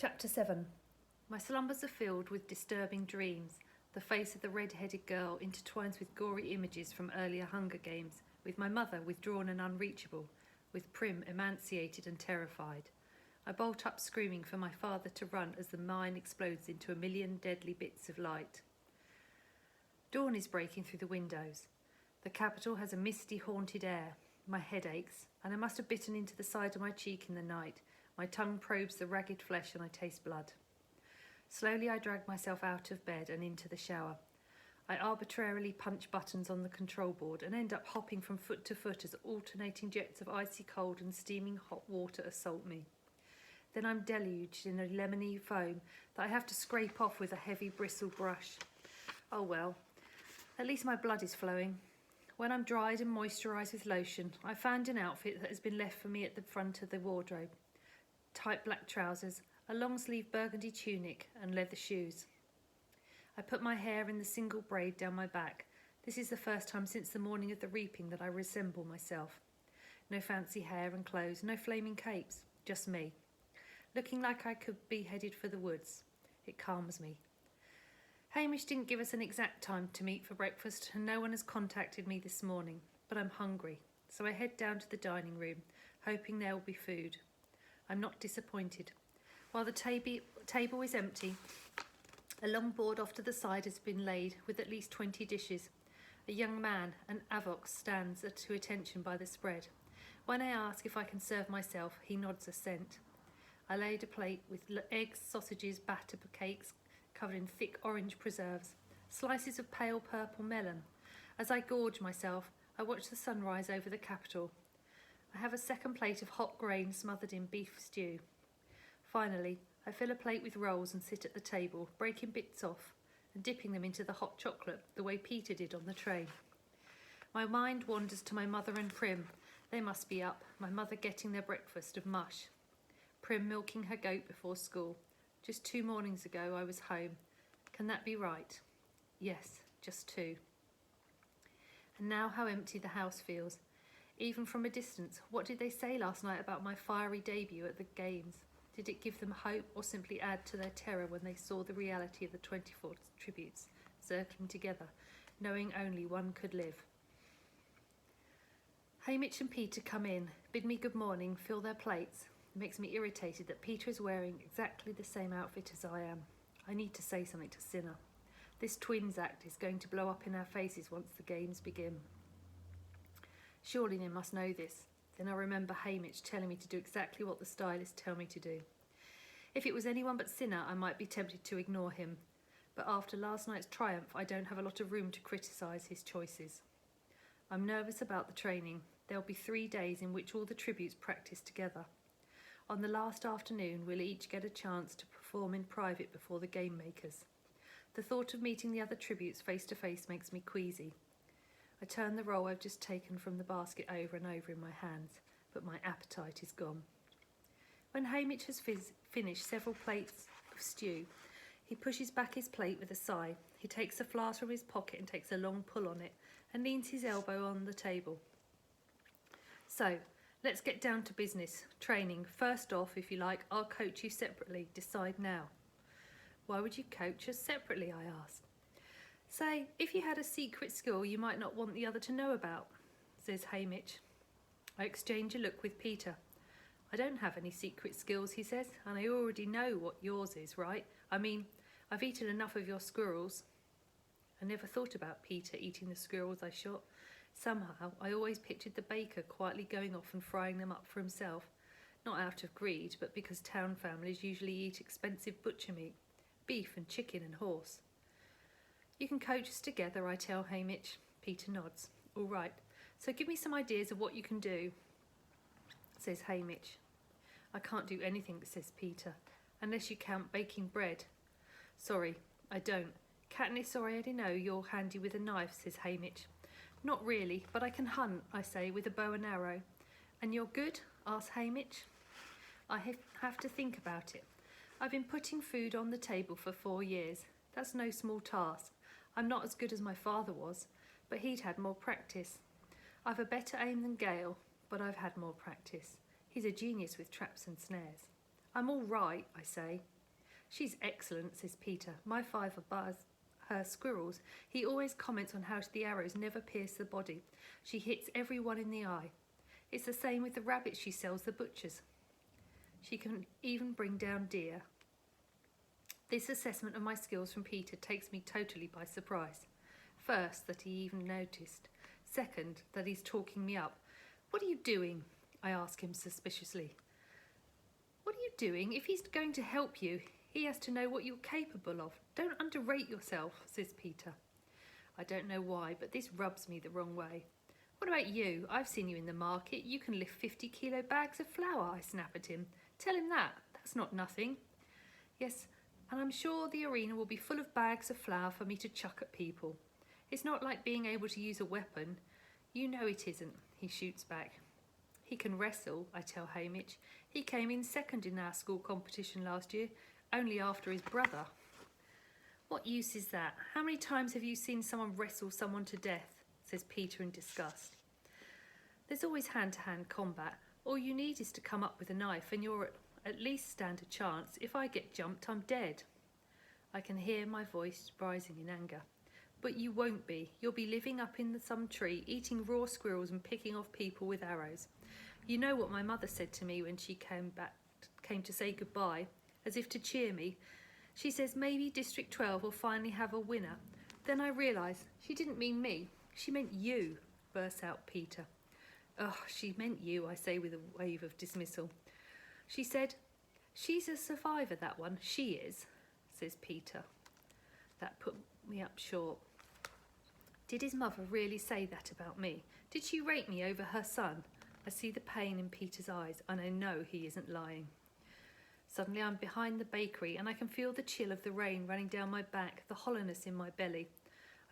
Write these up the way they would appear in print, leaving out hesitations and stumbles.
Chapter 7. My slumbers are filled with disturbing dreams. The face of the red-headed girl intertwines with gory images from earlier Hunger Games, with my mother withdrawn and unreachable, with Prim emaciated and terrified. I bolt up screaming for my father to run as the mine explodes into a million deadly bits of light. Dawn is breaking through the windows. The capital has a misty, haunted air. My head aches, and I must have bitten into the side of my cheek in the night. My tongue probes the ragged flesh and I taste blood. Slowly I drag myself out of bed and into the shower. I arbitrarily punch buttons on the control board and end up hopping from foot to foot as alternating jets of icy cold and steaming hot water assault me. Then I'm deluged in a lemony foam that I have to scrape off with a heavy bristled brush. Oh well, at least my blood is flowing. When I'm dried and moisturised with lotion, I found an outfit that has been left for me at the front of the wardrobe. Tight black trousers, a long-sleeve burgundy tunic and leather shoes. I put my hair in the single braid down my back. This is the first time since the morning of the reaping that I resemble myself. No fancy hair and clothes, no flaming capes, just me. Looking like I could be headed for the woods. It calms me. Hamish didn't give us an exact time to meet for breakfast and no one has contacted me this morning, but I'm hungry, so I head down to the dining room, hoping there will be food. I'm not disappointed. While the table is empty, a long board off to the side has been laid with at least 20 dishes. A young man, an avoc, stands to attention by the spread. When I ask if I can serve myself, he nods assent. I laid a plate with eggs, sausages, batter, cakes covered in thick orange preserves, slices of pale purple melon. As I gorge myself, I watch the sunrise over the capital. I have a second plate of hot grain smothered in beef stew. Finally, I fill a plate with rolls and sit at the table, breaking bits off and dipping them into the hot chocolate the way Peter did on the train. My mind wanders to my mother and Prim. They must be up, my mother getting their breakfast of mush. Prim milking her goat before school. Just 2 mornings ago I was home. Can that be right? Yes, just 2. And now how empty the house feels. Even from a distance, what did they say last night about my fiery debut at the games? Did it give them hope or simply add to their terror when they saw the reality of the 24 tributes circling together, knowing only one could live? Hamish and Peter come in, bid me good morning, fill their plates. It makes me irritated that Peter is wearing exactly the same outfit as I am. I need to say something to Cinna. This twins act is going to blow up in our faces once the games begin. Surely they must know this. Then I remember Hamish telling me to do exactly what the stylists tell me to do. If it was anyone but Cinna, I might be tempted to ignore him. But after last night's triumph, I don't have a lot of room to criticise his choices. I'm nervous about the training. There'll be 3 days in which all the tributes practice together. On the last afternoon, we'll each get a chance to perform in private before the game makers. The thought of meeting the other tributes face to face makes me queasy. I turn the roll I've just taken from the basket over and over in my hands, but my appetite is gone. When Hamish has finished several plates of stew, he pushes back his plate with a sigh. He takes a flask from his pocket and takes a long pull on it, and leans his elbow on the table. So, let's get down to business. Training. First off, if you like, I'll coach you separately. Decide now. Why would you coach us separately, I asked. Say, if you had a secret skill you might not want the other to know about, says Hamish. I exchange a look with Peter. I don't have any secret skills, he says, and I already know what yours is, right? I mean, I've eaten enough of your squirrels. I never thought about Peter eating the squirrels I shot. Somehow, I always pictured the baker quietly going off and frying them up for himself. Not out of greed, but because town families usually eat expensive butcher meat, beef and chicken and horse. You can coach us together, I tell Hamish. Peter nods. All right, so give me some ideas of what you can do, says Hamish. I can't do anything, says Peter, unless you count baking bread. Sorry, I don't. Katniss already know you're handy with a knife, says Hamish. Not really, but I can hunt, I say, with a bow and arrow. And you're good? asks Hamish. I have to think about it. I've been putting food on the table for 4 years. That's no small task. I'm not as good as my father was, but he'd had more practice. I've a better aim than Gale, but I've had more practice. He's a genius with traps and snares. I'm all right, I say. She's excellent, says Peter. My five are her squirrels. He always comments on how the arrows never pierce the body. She hits everyone in the eye. It's the same with the rabbits she sells the butchers. She can even bring down deer. This assessment of my skills from Peter takes me totally by surprise. First, that he even noticed. Second, that he's talking me up. What are you doing? I ask him suspiciously. What are you doing? If he's going to help you, he has to know what you're capable of. Don't underrate yourself, says Peter. I don't know why, but this rubs me the wrong way. What about you? I've seen you in the market. You can lift 50-kilo bags of flour, I snap at him. Tell him that. That's not nothing. Yes, and I'm sure the arena will be full of bags of flour for me to chuck at people. It's not like being able to use a weapon. You know it isn't, he shoots back. He can wrestle, I tell Hamish. He came in second in our school competition last year, only after his brother. What use is that? How many times have you seen someone wrestle someone to death? Says Peter in disgust. There's always hand-to-hand combat. All you need is to come up with a knife and you'll at least stand a chance. If I get jumped, I'm dead. I can hear my voice rising in anger. But you won't be. You'll be living up in some tree, eating raw squirrels and picking off people with arrows. You know what my mother said to me when she came to say goodbye, as if to cheer me. She says maybe District 12 will finally have a winner. Then I realised she didn't mean me. She meant you, bursts out Peter. Oh, she meant you, I say with a wave of dismissal. She said, she's a survivor, that one. She is, says Peter. That put me up short. Did his mother really say that about me? Did she rate me over her son? I see the pain in Peter's eyes, and I know he isn't lying. Suddenly I'm behind the bakery, and I can feel the chill of the rain running down my back, the hollowness in my belly.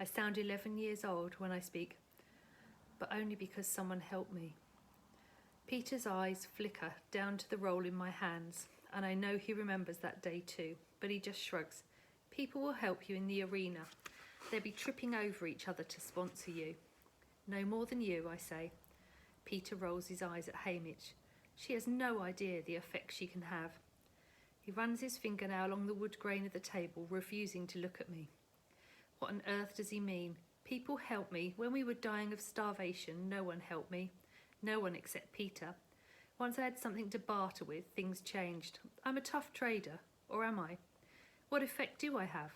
I sound 11 years old when I speak, but only because someone helped me. Peter's eyes flicker down to the roll in my hands, and I know he remembers that day too, but he just shrugs. People will help you in the arena. They'll be tripping over each other to sponsor you. No more than you, I say. Peter rolls his eyes at Hamish. She has no idea the effect she can have. He runs his fingernail along the wood grain of the table, refusing to look at me. What on earth does he mean? People helped me. When we were dying of starvation, no one helped me. No one except Peter. Once I had something to barter with, things changed. I'm a tough trader, or am I? What effect do I have?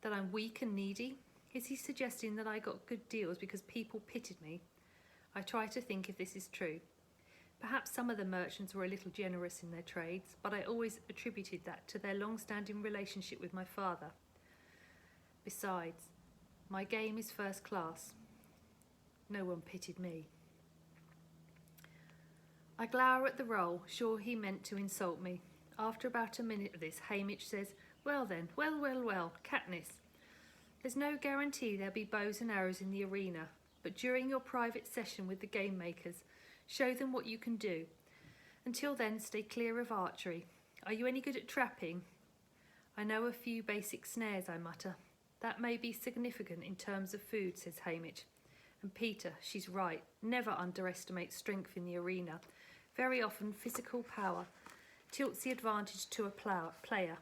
That I'm weak and needy? Is he suggesting that I got good deals because people pitied me? I try to think if this is true. Perhaps some of the merchants were a little generous in their trades, but I always attributed that to their long-standing relationship with my father. Besides, my game is first class. No one pitied me. I glower at the roll, sure he meant to insult me. After about a minute of this, Hamish says, well then, well, Katniss. There's no guarantee there'll be bows and arrows in the arena, but during your private session with the game makers, show them what you can do. Until then, stay clear of archery. Are you any good at trapping? I know a few basic snares, I mutter. That may be significant in terms of food, says Hamish. And Peter, she's right. Never underestimate strength in the arena. Very often, physical power tilts the advantage to a player.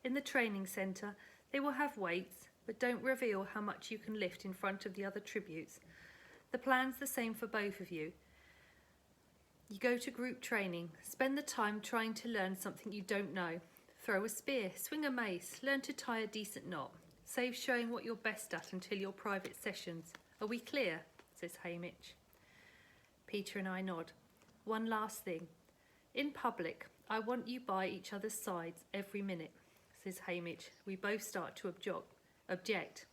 In the training centre, they will have weights, but don't reveal how much you can lift in front of the other tributes. The plan's the same for both of you. You go to group training, spend the time trying to learn something you don't know. Throw a spear, swing a mace, learn to tie a decent knot. Save showing what you're best at until your private sessions. Are we clear? Says Hamish. Peter and I nod. One last thing. In public, I want you by each other's sides every minute, says Hamish. We both start to object.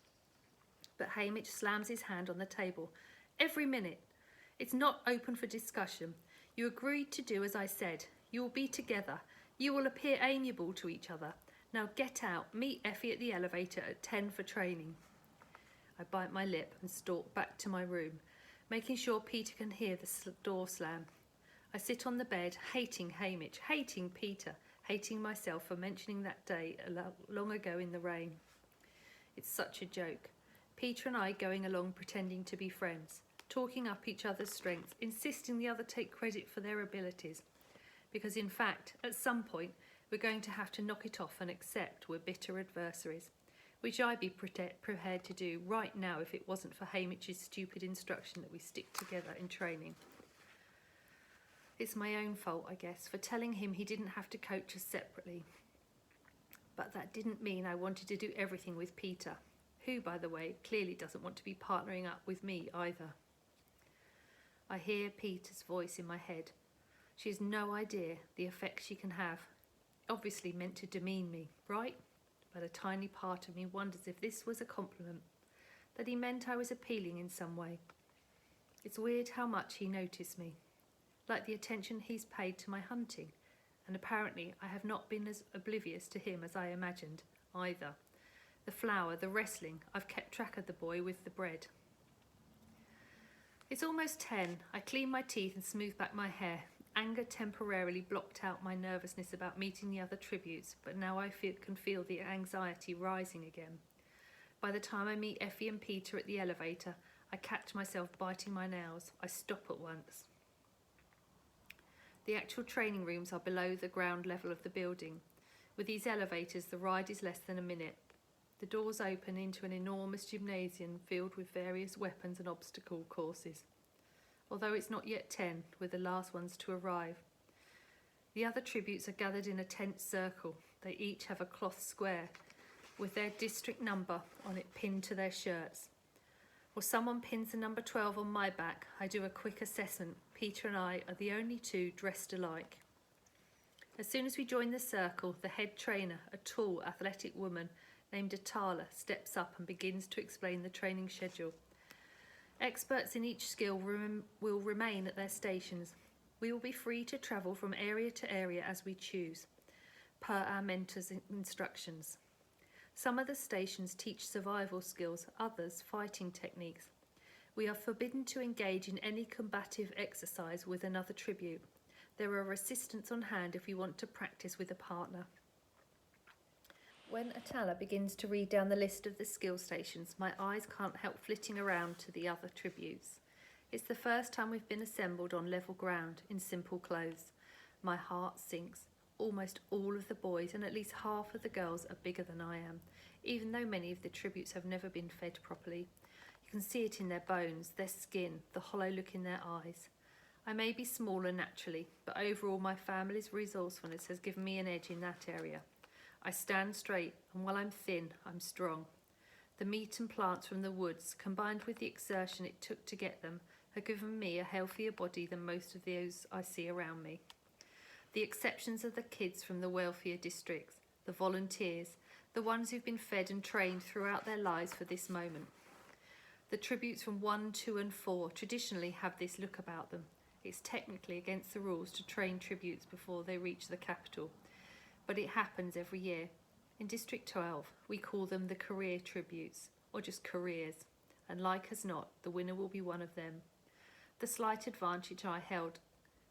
But Hamish slams his hand on the table. Every minute. It's not open for discussion. You agreed to do as I said. You will be together. You will appear amiable to each other. Now get out. Meet Effie at the elevator at 10 for training. I bite my lip and stalk back to my room, making sure Peter can hear the door slam. I sit on the bed, hating Hamish, hating Peter, hating myself for mentioning that day long ago in the rain. It's such a joke. Peter and I going along pretending to be friends, talking up each other's strengths, insisting the other take credit for their abilities. Because in fact, at some point, We're going to have to knock it off and accept we're bitter adversaries, which I'd be prepared to do right now if it wasn't for Hamich's stupid instruction that we stick together in training. It's my own fault, I guess, for telling him he didn't have to coach us separately. But that didn't mean I wanted to do everything with Peter, who, by the way, clearly doesn't want to be partnering up with me either. I hear Peter's voice in my head. She has no idea the effect she can have. Obviously meant to demean me, right? But a tiny part of me wonders if this was a compliment, that he meant I was appealing in some way. It's weird how much he noticed me, like the attention he's paid to my hunting, and apparently I have not been as oblivious to him as I imagined, either. The flower, the wrestling, I've kept track of the boy with the bread. It's almost 10. I clean my teeth and smooth back my hair. Anger temporarily blocked out my nervousness about meeting the other tributes, but now I can feel the anxiety rising again. By the time I meet Effie and Peter at the elevator, I catch myself biting my nails. I stop at once. The actual training rooms are below the ground level of the building. With these elevators, the ride is less than a minute. The doors open into an enormous gymnasium filled with various weapons and obstacle courses. Although it's not yet 10, we're the last ones to arrive. The other tributes are gathered in a tense circle. They each have a cloth square with their district number on it pinned to their shirts. Or someone pins the number 12 on my back. I do a quick assessment. Peter and I are the only two dressed alike. As soon as we join the circle, the head trainer, a tall, athletic woman named Atala, steps up and begins to explain the training schedule. Experts in each skill will remain at their stations. We will be free to travel from area to area as we choose, per our mentor's instructions. Some of the stations teach survival skills, others fighting techniques. We are forbidden to engage in any combative exercise with another tribute. There are assistants on hand if you want to practice with a partner. When Atala begins to read down the list of the skill stations, my eyes can't help flitting around to the other tributes. It's the first time we've been assembled on level ground in simple clothes. My heart sinks. Almost all of the boys and at least half of the girls are bigger than I am, even though many of the tributes have never been fed properly. You can see it in their bones, their skin, the hollow look in their eyes. I may be smaller naturally, but overall my family's resourcefulness has given me an edge in that area. I stand straight, and while I'm thin, I'm strong. The meat and plants from the woods, combined with the exertion it took to get them, have given me a healthier body than most of those I see around me. The exceptions are the kids from the wealthier districts, the volunteers, the ones who've been fed and trained throughout their lives for this moment. The tributes from 1, 2 and 4 traditionally have this look about them. It's technically against the rules to train tributes before they reach the capital, but it happens every year. In District 12, we call them the career tributes, or just careers, and like as not, the winner will be one of them. The slight advantage I held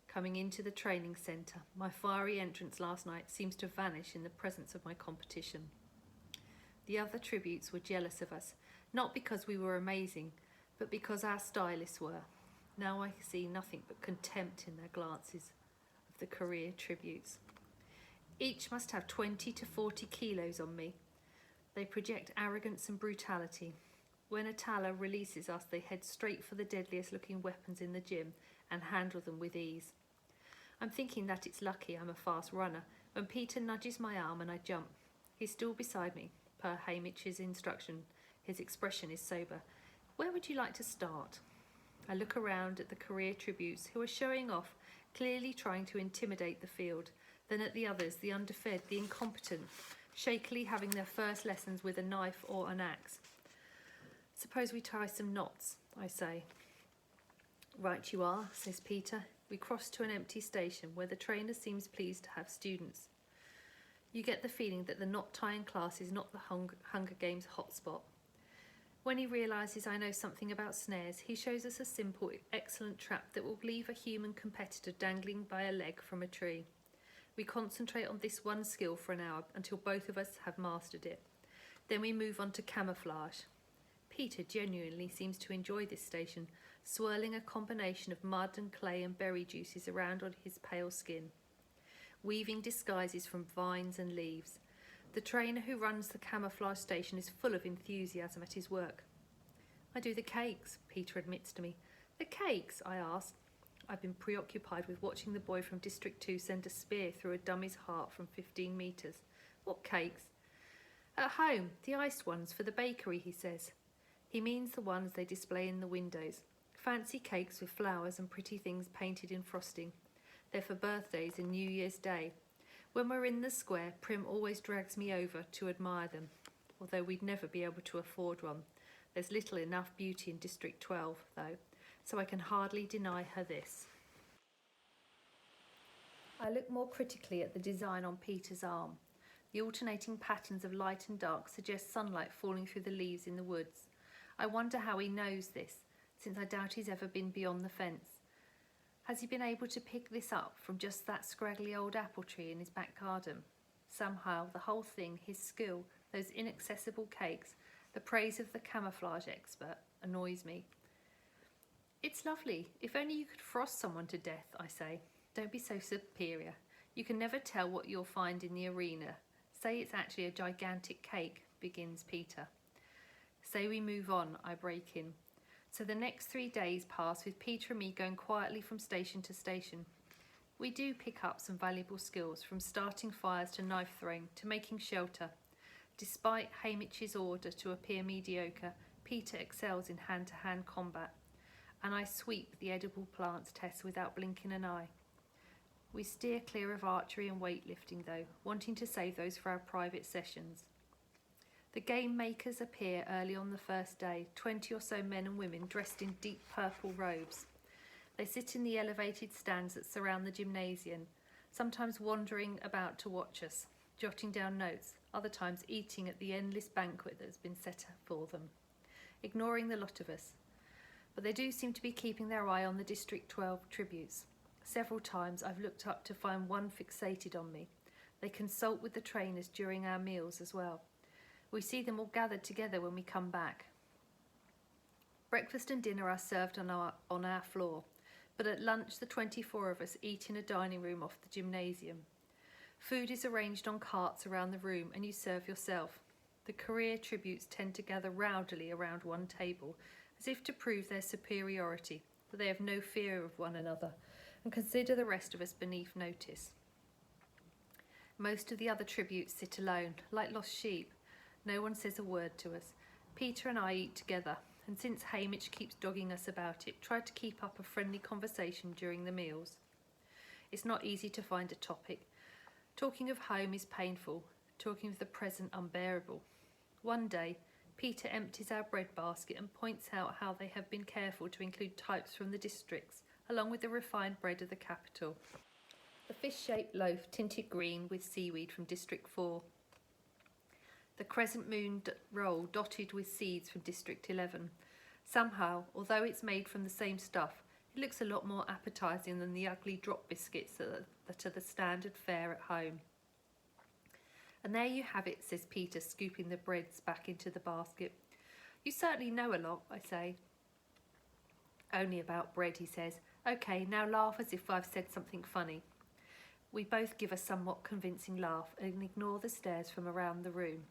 coming into the training centre, my fiery entrance last night seems to vanish in the presence of my competition. The other tributes were jealous of us, not because we were amazing, but because our stylists were. Now I see nothing but contempt in their glances of the career tributes. Each must have 20 to 40 kilos on me. They project arrogance and brutality. When Atala releases us, they head straight for the deadliest looking weapons in the gym and handle them with ease. I'm thinking that it's lucky I'm a fast runner when Peter nudges my arm and I jump. He's still beside me, per Hamich's instruction. His expression is sober. Where would you like to start? I look around at the career tributes who are showing off, clearly trying to intimidate the field, then at the others, the underfed, the incompetent, shakily having their first lessons with a knife or an axe. Suppose we tie some knots, I say. Right you are, says Peter. We cross to an empty station where the trainer seems pleased to have students. You get the feeling that the knot tying class is not the Hunger Games hotspot. When he realises I know something about snares, he shows us a simple, excellent trap that will leave a human competitor dangling by a leg from a tree. We concentrate on this one skill for an hour until both of us have mastered it. Then we move on to camouflage. Peter genuinely seems to enjoy this station, swirling a combination of mud and clay and berry juices around on his pale skin. weaving disguises from vines and leaves. The trainer who runs the camouflage station is full of enthusiasm at his work. I do the cakes, Peter admits to me. The cakes? I ask. I've been preoccupied with watching the boy from District 2 send a spear through a dummy's heart from 15 metres. What cakes? At home, the iced ones for the bakery, he says. He means the ones they display in the windows. Fancy cakes with flowers and pretty things painted in frosting. They're for birthdays and New Year's Day. When we're in the square, Prim always drags me over to admire them, although we'd never be able to afford one. There's little enough beauty in District 12, though, so I can hardly deny her this. I look more critically at the design on Peter's arm. The alternating patterns of light and dark suggest sunlight falling through the leaves in the woods. I wonder how he knows this, since I doubt he's ever been beyond the fence. Has he been able to pick this up from just that scraggly old apple tree in his back garden? Somehow, the whole thing, his skill, those inaccessible cakes, the praise of the camouflage expert, annoys me. It's lovely. If only you could frost someone to death, I say. Don't be so superior. You can never tell what you'll find in the arena. Say it's actually a gigantic cake, begins Peter. Say we move on, I break in. So the next 3 days pass with Peter and me going quietly from station to station. We do pick up some valuable skills, from starting fires to knife throwing to making shelter. Despite Haymitch's order to appear mediocre, Peter excels in hand-to-hand combat, and I sweep the edible plants test without blinking an eye. We steer clear of archery and weightlifting though, wanting to save those for our private sessions. The game makers appear early on the first day, 20 or so men and women dressed in deep purple robes. They sit in the elevated stands that surround the gymnasium, sometimes wandering about to watch us, jotting down notes, other times eating at the endless banquet that has been set for them, ignoring the lot of us. But they do seem to be keeping their eye on the District 12 tributes. Several times I've looked up to find one fixated on me. They consult with the trainers during our meals as well. We see them all gathered together when we come back. Breakfast and dinner are served on our floor, but at lunch the 24 of us eat in a dining room off the gymnasium. Food is arranged on carts around the room and you serve yourself. The career tributes tend to gather rowdily around one table, as if to prove their superiority, that they have no fear of one another, and consider the rest of us beneath notice. Most of the other tributes sit alone, like lost sheep. No one says a word to us. Peter and I eat together, and since Haymitch keeps dogging us about it, try to keep up a friendly conversation during the meals. It's not easy to find a topic. Talking of home is painful, talking of the present unbearable. One day, Peter empties our bread basket and points out how they have been careful to include types from the districts, along with the refined bread of the capital. The fish-shaped loaf tinted green with seaweed from District 4. The crescent moon roll dotted with seeds from District 11. Somehow, although it's made from the same stuff, it looks a lot more appetising than the ugly drop biscuits that are the standard fare at home. And there you have it, says Peter, scooping the breads back into the basket. You certainly know a lot, I say. Only about bread, he says. OK, now laugh as if I've said something funny. We both give a somewhat convincing laugh and ignore the stares from around the room.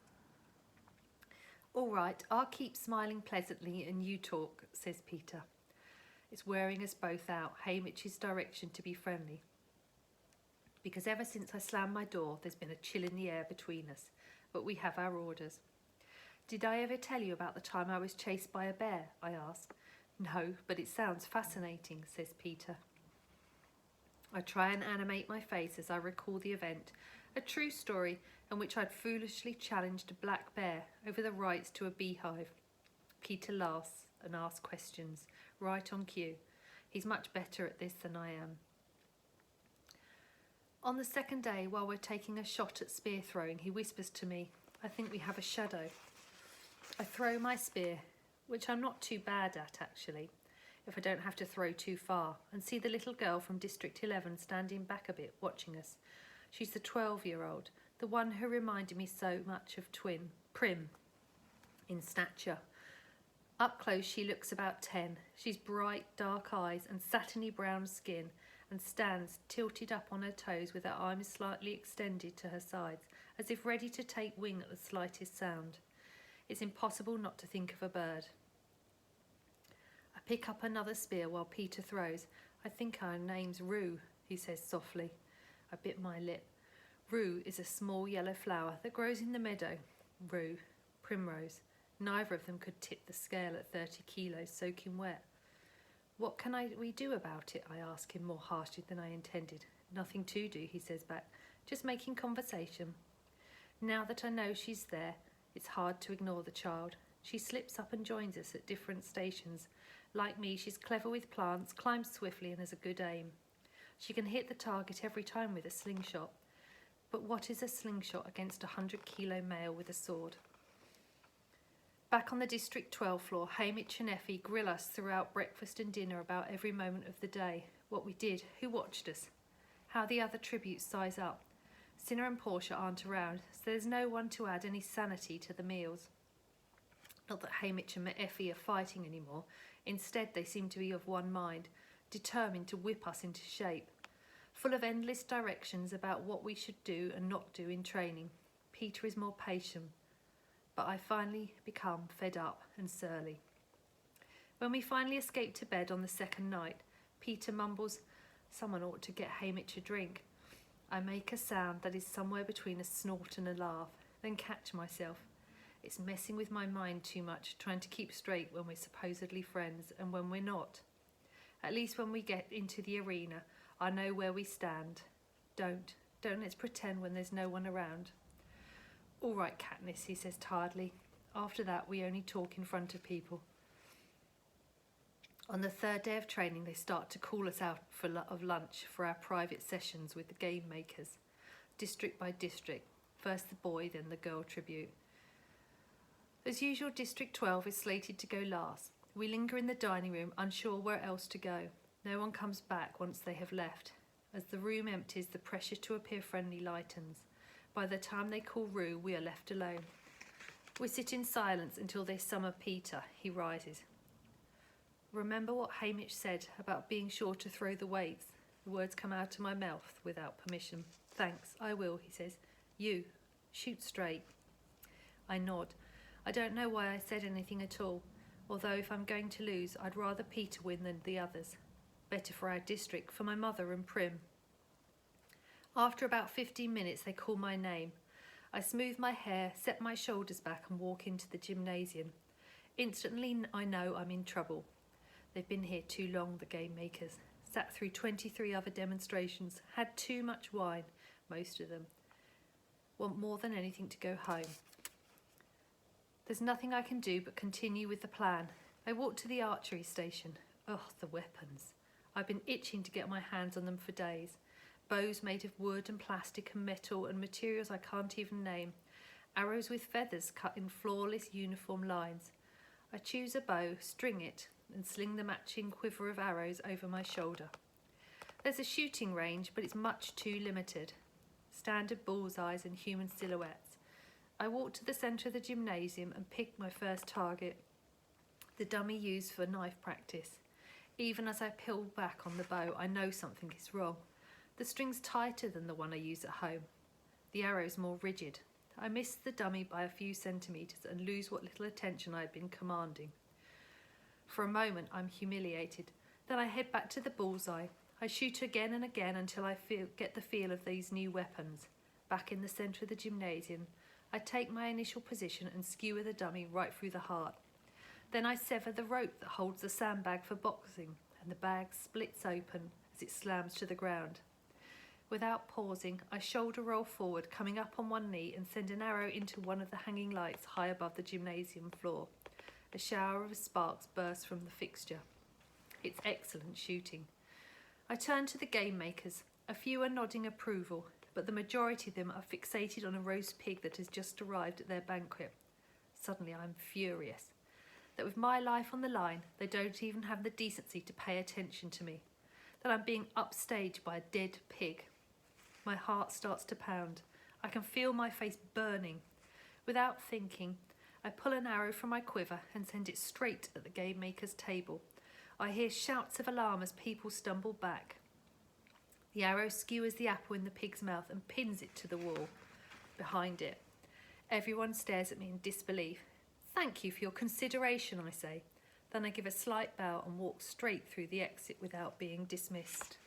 All right, I'll keep smiling pleasantly and you talk, says Peter. It's wearing us both out, Haymitch's direction to be friendly. Because ever since I slammed my door, there's been a chill in the air between us, but we have our orders. Did I ever tell you about the time I was chased by a bear? I ask. No, but it sounds fascinating, says Peter. I try and animate my face as I recall the event, a true story in which I'd foolishly challenged a black bear over the rights to a beehive. Peter laughs and asks questions, right on cue. He's much better at this than I am. On the second day, while we're taking a shot at spear throwing, he whispers to me, I think we have a shadow. I throw my spear, which I'm not too bad at actually, if I don't have to throw too far, and see the little girl from District 11 standing back a bit, watching us. She's the 12-year-old, the one who reminded me so much of Prim, in stature. Up close she looks about 10. She's bright, dark eyes and satiny brown skin, and stands tilted up on her toes with her arms slightly extended to her sides, as if ready to take wing at the slightest sound. It's impossible not to think of a bird. I pick up another spear while Peter throws. I think our name's Rue, he says softly. I bit my lip. Rue is a small yellow flower that grows in the meadow. Rue, primrose. Neither of them could tip the scale at 30 kilos soaking wet. What can we do about it? I ask him more harshly than I intended. Nothing to do, he says back. Just making conversation. Now that I know she's there, it's hard to ignore the child. She slips up and joins us at different stations. Like me, she's clever with plants, climbs swiftly and has a good aim. She can hit the target every time with a slingshot. But what is a slingshot against a 100-kilo male with a sword? Back on the District 12 floor, Hamish and Effie grill us throughout breakfast and dinner about every moment of the day. What we did, who watched us, how the other tributes size up. Cinna and Portia aren't around, so there's no one to add any sanity to the meals. Not that Hamish and Effie are fighting anymore. Instead, they seem to be of one mind, determined to whip us into shape. Full of endless directions about what we should do and not do in training. Peter is more patient, but I finally become fed up and surly. When we finally escape to bed on the second night, Peter mumbles, "Someone ought to get Hamish a drink." I make a sound that is somewhere between a snort and a laugh, then catch myself. It's messing with my mind too much, trying to keep straight when we're supposedly friends and when we're not. At least when we get into the arena, I know where we stand. Don't let's pretend when there's no one around. All right, Katniss, he says tiredly. After that, we only talk in front of people. On the third day of training, they start to call us out of lunch for our private sessions with the game makers, district by district. First the boy, then the girl tribute. As usual, District 12 is slated to go last. We linger in the dining room, unsure where else to go. No one comes back once they have left. As the room empties, the pressure to appear friendly lightens. By the time they call Rue, we are left alone. We sit in silence until they summon Peter. He rises. Remember what Hamish said about being sure to throw the weights? The words come out of my mouth without permission. Thanks, I will, he says. You, shoot straight. I nod. I don't know why I said anything at all, although if I'm going to lose, I'd rather Peter win than the others. Better for our district, for my mother and Prim. After about 15 minutes, they call my name. I smooth my hair, set my shoulders back and walk into the gymnasium. Instantly, I know I'm in trouble. They've been here too long, the game makers. Sat through 23 other demonstrations, had too much wine, most of them. Want more than anything to go home. There's nothing I can do but continue with the plan. I walk to the archery station. Ugh, the weapons. I've been itching to get my hands on them for days. Bows made of wood and plastic and metal and materials I can't even name. Arrows with feathers cut in flawless uniform lines. I choose a bow, string it, and sling the matching quiver of arrows over my shoulder. There's a shooting range, but it's much too limited. Standard bullseyes and human silhouettes. I walk to the centre of the gymnasium and pick my first target, the dummy used for knife practice. Even as I peel back on the bow, I know something is wrong. The string's tighter than the one I use at home. The arrow's more rigid. I miss the dummy by a few centimetres and lose what little attention I had been commanding. For a moment, I'm humiliated. Then I head back to the bullseye. I shoot again and again until I get the feel of these new weapons. Back in the centre of the gymnasium, I take my initial position and skewer the dummy right through the heart. Then I sever the rope that holds the sandbag for boxing, and the bag splits open as it slams to the ground. Without pausing, I shoulder roll forward, coming up on one knee, and send an arrow into one of the hanging lights high above the gymnasium floor. A shower of sparks bursts from the fixture. It's excellent shooting. I turn to the game makers. A few are nodding approval, but the majority of them are fixated on a roast pig that has just arrived at their banquet. Suddenly I'm furious that with my life on the line, they don't even have the decency to pay attention to me, that I'm being upstaged by a dead pig. My heart starts to pound. I can feel my face burning. Without thinking, I pull an arrow from my quiver and send it straight at the game maker's table. I hear shouts of alarm as people stumble back. The arrow skewers the apple in the pig's mouth and pins it to the wall behind it. Everyone stares at me in disbelief. "Thank you for your consideration," I say. Then I give a slight bow and walk straight through the exit without being dismissed.